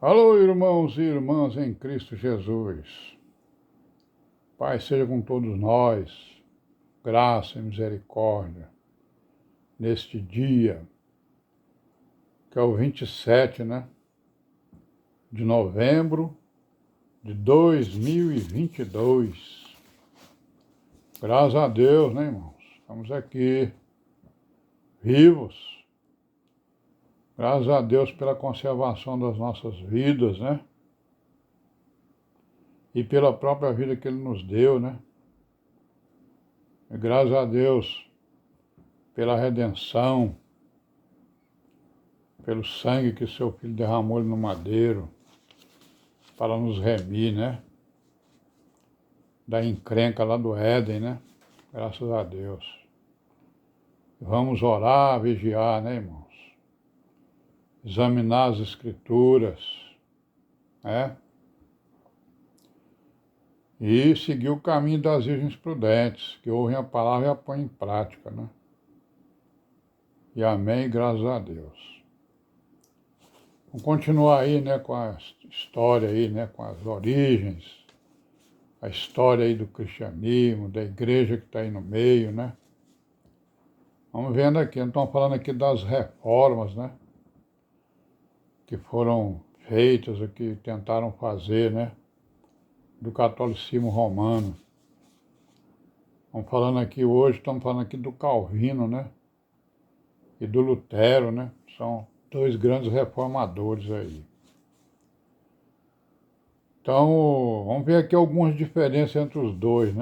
Alô, irmãos e irmãs em Cristo Jesus. Pai seja com todos nós, graça e misericórdia, neste dia, que é o 27, de novembro de 2022. Graças a Deus, irmãos? Estamos aqui, vivos. Graças a Deus pela conservação das nossas vidas, E pela própria vida que Ele nos deu, E graças a Deus pela redenção, pelo sangue que seu Filho derramou no madeiro para nos remir, Da encrenca lá do Éden, Graças a Deus. Vamos orar, vigiar, irmãos? Examinar as Escrituras, E seguir o caminho das virgens prudentes, que ouvem a palavra e a põem em prática, E amém, graças a Deus. Vamos continuar aí, com a história aí, com as origens, a história aí do cristianismo, da igreja que está aí no meio, Vamos vendo aqui, estamos falando aqui das reformas, Que foram feitas, que tentaram fazer, do catolicismo romano. Estamos falando aqui hoje, estamos falando aqui do Calvino, E do Lutero, São dois grandes reformadores aí. Então, vamos ver aqui algumas diferenças entre os dois,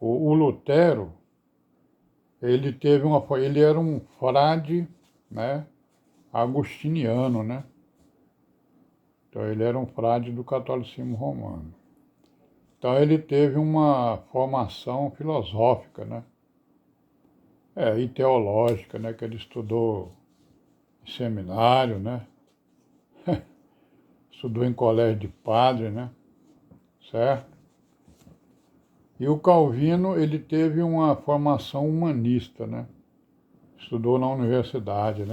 O Lutero, ele era um frade, agostiniano, Então ele era um frade do catolicismo romano. Então ele teve uma formação filosófica, e teológica, que ele estudou em seminário, Estudou em colégio de padre, Certo? E o Calvino, ele teve uma formação humanista, Estudou na universidade,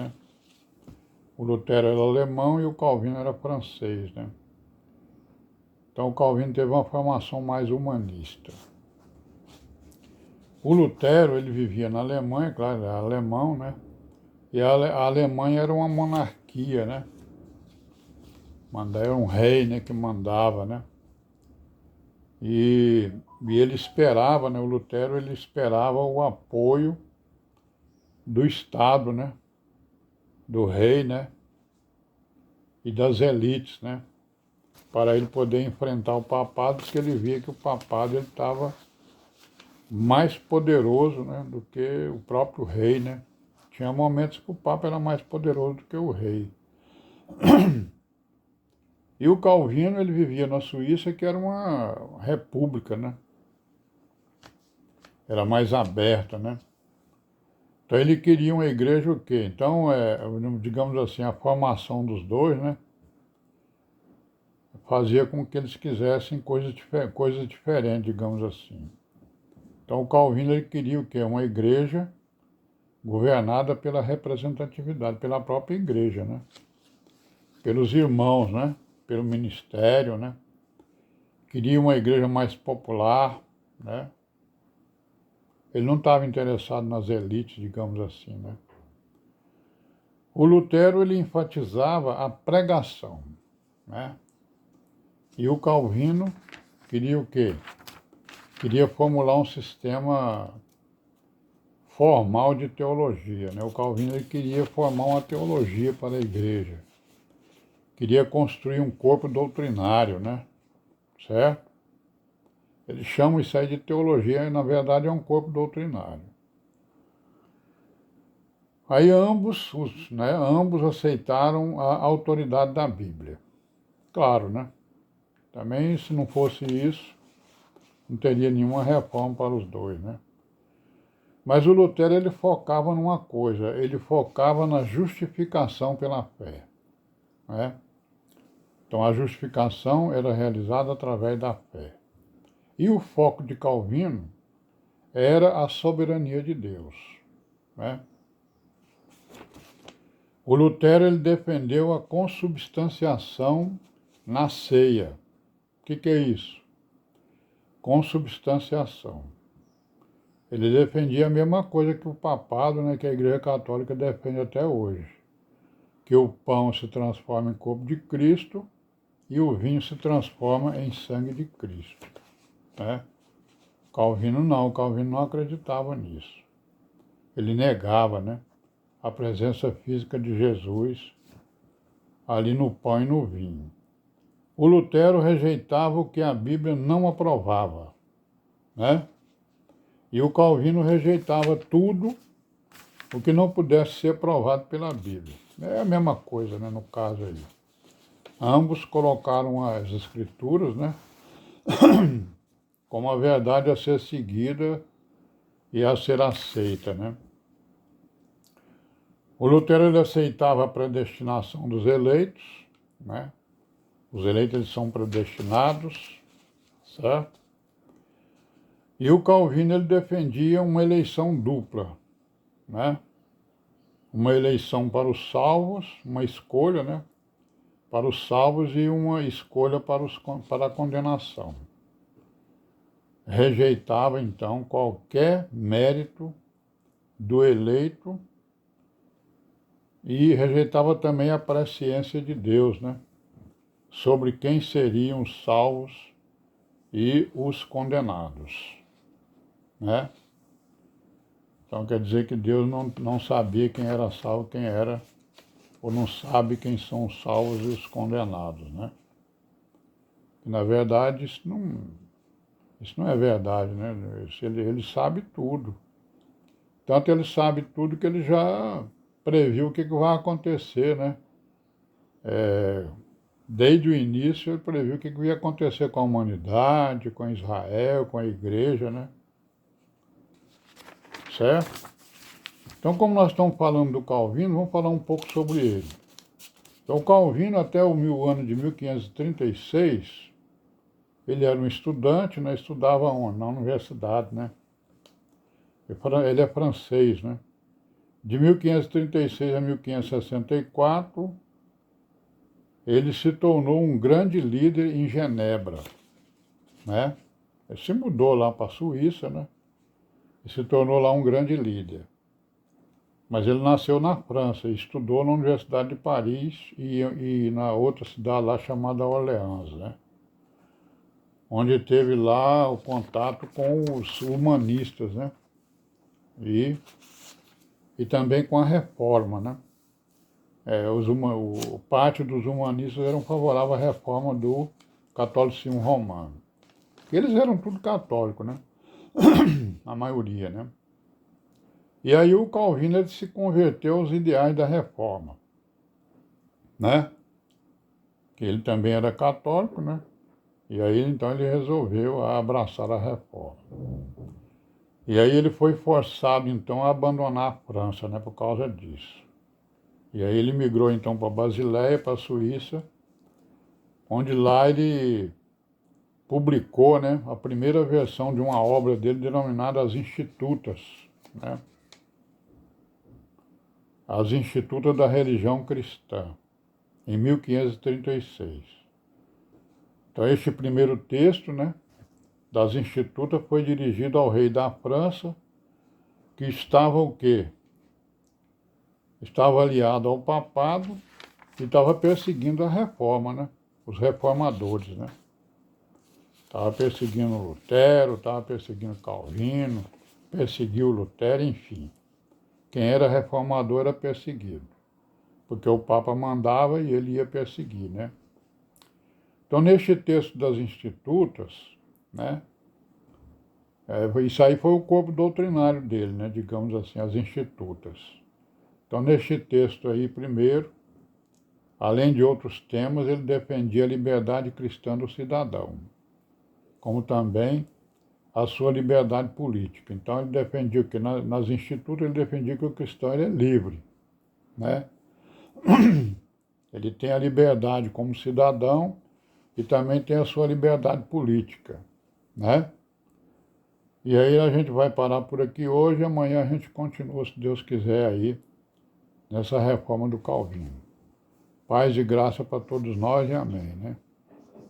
O Lutero era alemão e o Calvino era francês, Então o Calvino teve uma formação mais humanista. O Lutero, ele vivia na Alemanha, claro, ele era alemão, E a Alemanha era uma monarquia, Era um rei, que mandava, E ele esperava, O Lutero, ele esperava o apoio do Estado, Do rei, E das elites, Para ele poder enfrentar o papado, porque ele via que o papado estava mais poderoso, do que o próprio rei, Tinha momentos que o Papa era mais poderoso do que o rei. E o Calvino, ele vivia na Suíça, que era uma república, Era mais aberta, Então ele queria uma igreja o quê? Então, digamos assim, a formação dos dois, fazia com que eles quisessem coisas diferentes, digamos assim. Então o Calvino, ele queria o quê? Uma igreja governada pela representatividade, pela própria igreja, Pelos irmãos, Pelo ministério, Queria uma igreja mais popular, Ele não estava interessado nas elites, digamos assim, O Lutero, ele enfatizava a pregação, E o Calvino queria o quê? Queria formular um sistema formal de teologia, O Calvino, ele queria formar uma teologia para a igreja. Queria construir um corpo doutrinário, Certo? Eles chamam isso aí de teologia, e na verdade é um corpo doutrinário. Aí ambos aceitaram a autoridade da Bíblia. Claro, Também, se não fosse isso, não teria nenhuma reforma para os dois, Mas o Lutero, ele focava numa coisa, ele focava na justificação pela fé, Então a justificação era realizada através da fé. E o foco de Calvino era a soberania de Deus, O Lutero ele defendeu a consubstanciação na ceia. O que é isso? Consubstanciação. Ele defendia a mesma coisa que o papado, né, que a Igreja Católica defende até hoje. Que o pão se transforma em corpo de Cristo e o vinho se transforma em sangue de Cristo. Né? Calvino não acreditava nisso. Ele negava, né, a presença física de Jesus ali no pão e no vinho. O Lutero rejeitava o que a Bíblia não aprovava, né? E o Calvino rejeitava tudo o que não pudesse ser provado pela Bíblia. É a mesma coisa, né, no caso aí. Ambos colocaram as Escrituras, né, como a verdade a ser seguida e a ser aceita, né? O Lutero ele aceitava a predestinação dos eleitos, né? Os eleitos eles são predestinados, certo? E o Calvino ele defendia uma eleição dupla, né? Uma eleição para os salvos, uma escolha, né? Para os salvos e uma escolha para a condenação. Rejeitava, então, qualquer mérito do eleito e rejeitava também a presciência de Deus, né? Sobre quem seriam os salvos e os condenados, né? Então quer dizer que Deus não sabia quem era salvo, quem era, ou não sabe quem são os salvos e os condenados, né? E, na verdade, isso não é verdade, né? Ele sabe tudo. Tanto ele sabe tudo que ele já previu o que vai acontecer, né? Desde o início ele previu o que ia acontecer com a humanidade, com Israel, com a igreja, né? Certo? Então, como nós estamos falando do Calvino, vamos falar um pouco sobre ele. Então, o Calvino, até o ano de 1536, ele era um estudante, né? Estudava onde? Na universidade, né? Ele é francês, né? De 1536 a 1564, ele se tornou um grande líder em Genebra, né? Ele se mudou lá para a Suíça, né? E se tornou lá um grande líder. Mas ele nasceu na França, estudou na Universidade de Paris e na outra cidade lá chamada Orleans, né? Onde teve lá o contato com os humanistas, né? E também com a reforma, né? O parte dos humanistas eram favoráveis à reforma do catolicismo romano. Eles eram tudo católico, né? A maioria, né? E aí o Calvino ele se converteu aos ideais da reforma, né? Que ele também era católico, né? E aí então ele resolveu abraçar a reforma. E aí ele foi forçado então a abandonar a França, né? Por causa disso. E aí ele migrou então para Basileia, para a Suíça, onde lá ele publicou, né, a primeira versão de uma obra dele denominada As Institutas, né? As Institutas da Religião Cristã, em 1536. Então este primeiro texto, né, das Institutas foi dirigido ao rei da França, que estava o quê? Estava aliado ao papado e estava perseguindo a reforma, né? Os reformadores, né? Estava perseguindo Lutero, estava perseguindo Calvino, perseguiu Lutero, enfim. Quem era reformador era perseguido, porque o Papa mandava e ele ia perseguir, né? Então, neste texto das Institutas, né? Isso aí foi o corpo doutrinário dele, né? Digamos assim, as Institutas. Então, neste texto aí, primeiro, além de outros temas, ele defendia a liberdade cristã do cidadão, como também a sua liberdade política. Então ele defendia que nas institutos ele defendia que o cristão ele é livre, né? Ele tem a liberdade como cidadão e também tem a sua liberdade política, né? E aí a gente vai parar por aqui hoje, amanhã a gente continua, se Deus quiser aí, nessa reforma do Calvino. Paz e graça para todos nós e amém, né?